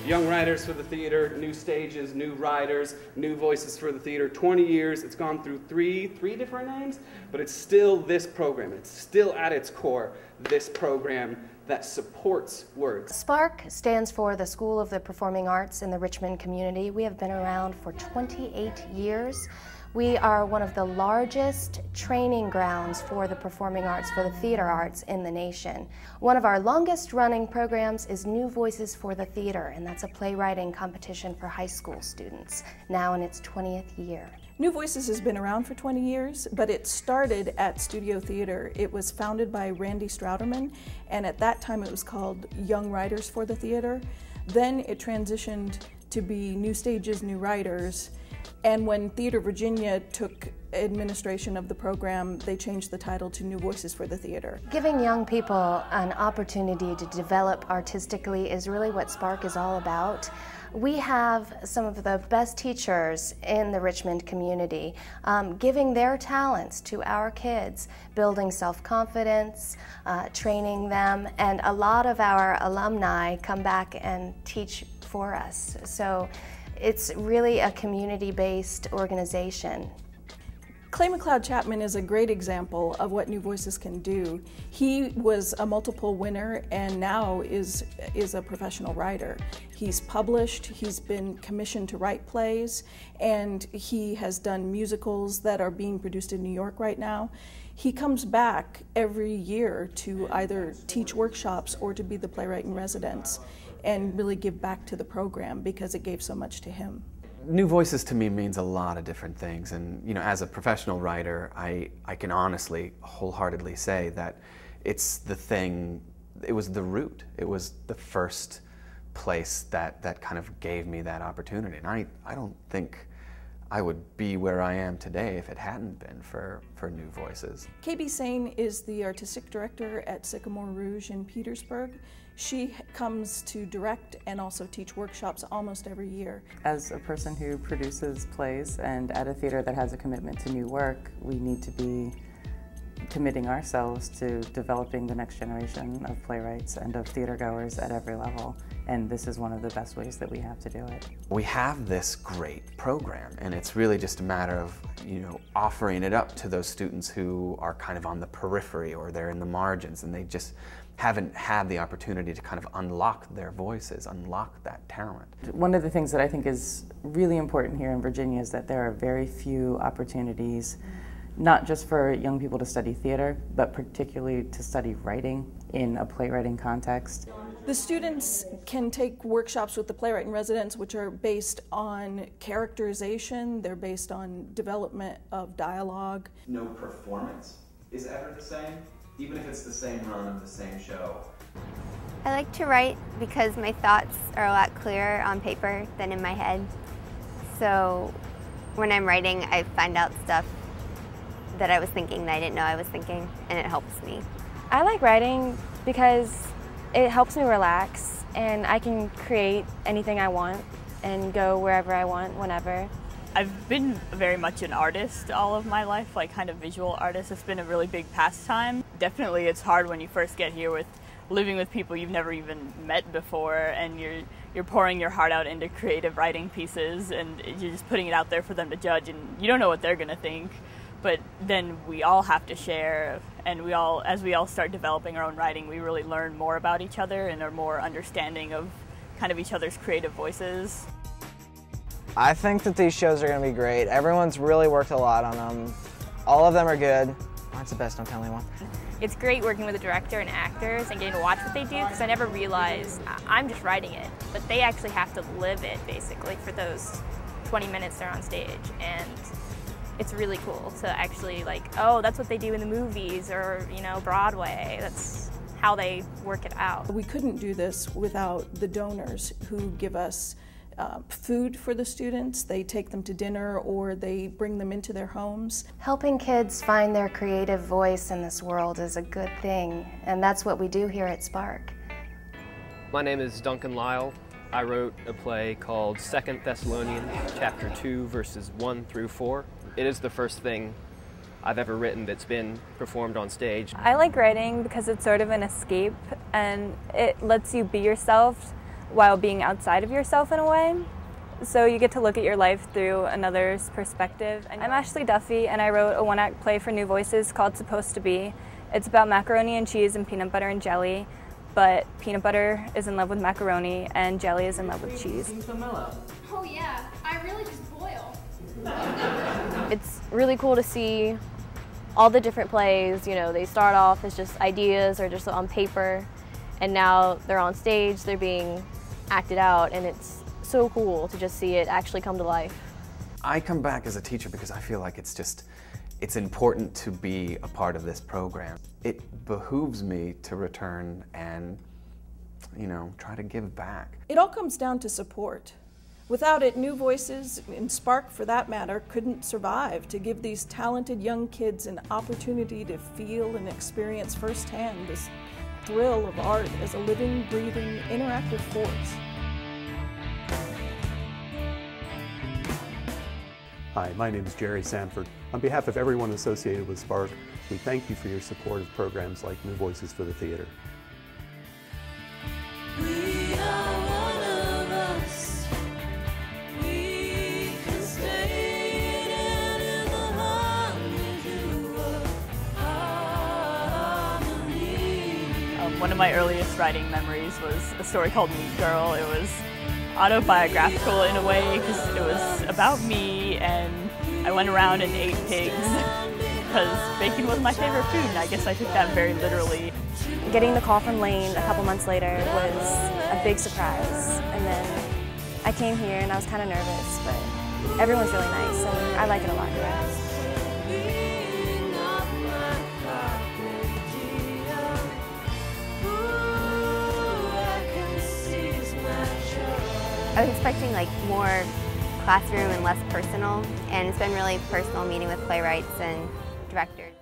Young writers for the theater, new stages, new writers, new voices for the theater. 20 years, it's gone through three different names, but it's still this program. It's still at its core, this program that supports words. SPARC stands for the School of the Performing Arts in the Richmond community. We have been around for 28 years. We are one of the largest training grounds for the performing arts, for the theater arts in the nation. One of our longest running programs is New Voices for the Theater, and that's a playwriting competition for high school students, now in its 20th year. New Voices has been around for 20 years, but it started at Studio Theater. It was founded by Randy Strouderman, and at that time it was called Young Writers for the Theater. Then it transitioned to be New Stages, New Writers. And when Theater Virginia took administration of the program, they changed the title to New Voices for the Theater. Giving young people an opportunity to develop artistically is really what SPARC is all about. We have some of the best teachers in the Richmond community giving their talents to our kids, building self-confidence, training them, and a lot of our alumni come back and teach for us. So it's really a community-based organization. Clay McLeod Chapman is a great example of what New Voices can do. He was a multiple winner and now is a professional writer. He's published, he's been commissioned to write plays, and he has done musicals that are being produced in New York right now. He comes back every year to either teach workshops or to be the playwright in residence and really give back to the program because it gave so much to him. New Voices to me means a lot of different things, and as a professional writer, I can honestly, wholeheartedly say that it's the thing, it was the root, it was the first place that kind of gave me that opportunity, and I don't think I would be where I am today if it hadn't been for New Voices. KB Sane is the artistic director at Sycamore Rouge in Petersburg. She comes to direct and also teach workshops almost every year. As a person who produces plays and at a theater that has a commitment to new work, we need to be committing ourselves to developing the next generation of playwrights and of theater goers at every level. And this is one of the best ways that we have to do it. We have this great program, and it's really just a matter of offering it up to those students who are kind of on the periphery or they're in the margins and they just haven't had the opportunity to kind of unlock their voices, unlock that talent. One of the things that I think is really important here in Virginia is that there are very few opportunities, not just for young people to study theater, but particularly to study writing in a playwriting context. The students can take workshops with the playwright in residence, which are based on characterization, they're based on development of dialogue. No performance is ever the same, even if it's the same run of the same show. I like to write because my thoughts are a lot clearer on paper than in my head. So when I'm writing, I find out stuff that I was thinking that I didn't know I was thinking, and it helps me. I like writing because it helps me relax, and I can create anything I want and go wherever I want, whenever. I've been very much an artist all of my life, like kind of visual artist. It's been a really big pastime. Definitely it's hard when you first get here with living with people you've never even met before, and you're pouring your heart out into creative writing pieces, and you're just putting it out there for them to judge, and you don't know what they're gonna think. But then we all have to share, and as we all start developing our own writing, we really learn more about each other and are more understanding of kind of each other's creative voices. I think that these shows are going to be great. Everyone's really worked a lot on them. All of them are good. Mine's the best, don't tell anyone. It's great working with the director and actors and getting to watch what they do, because I never realized I'm just writing it, but they actually have to live it basically for those 20 minutes they're on stage. And it's really cool to actually oh, that's what they do in the movies or, Broadway. That's how they work it out. We couldn't do this without the donors who give us food for the students. They take them to dinner or they bring them into their homes. Helping kids find their creative voice in this world is a good thing, and that's what we do here at SPARC. My name is Duncan Lyle. I wrote a play called 2 Thessalonians, chapter 2, verses 1 through 4. It is the first thing I've ever written that's been performed on stage. I like writing because it's sort of an escape, and it lets you be yourself while being outside of yourself in a way. So you get to look at your life through another's perspective. I'm Ashley Duffy, and I wrote a one-act play for New Voices called Supposed to Be. It's about macaroni and cheese and peanut butter and jelly, but peanut butter is in love with macaroni and jelly is in love with cheese. Oh yeah, I really just boil. It's really cool to see all the different plays. You know, they start off as just ideas or just on paper, and now they're on stage, they're being acted out, and it's so cool to just see it actually come to life. I come back as a teacher because I feel like it's important to be a part of this program. It behooves me to return and, you know, try to give back. It all comes down to support. Without it, New Voices, and SPARC for that matter, couldn't survive to give these talented young kids an opportunity to feel and experience firsthand this thrill of art as a living, breathing, interactive force. Hi, my name is Jerry Sanford. On behalf of everyone associated with SPARC, we thank you for your support of programs like New Voices for the Theater. We are one of us. We can stay in the harmony of harmony. One of my earliest writing memories was a story called Meat Girl. It was autobiographical in a way because it was about me, and I went around and ate pigs because bacon was my favorite food, and I guess I took that very literally. Getting the call from Lane a couple months later was a big surprise, and then I came here and I was kind of nervous, but everyone's really nice and I like it a lot here. I was expecting like more classroom and less personal, and it's been really personal meeting with playwrights and directors.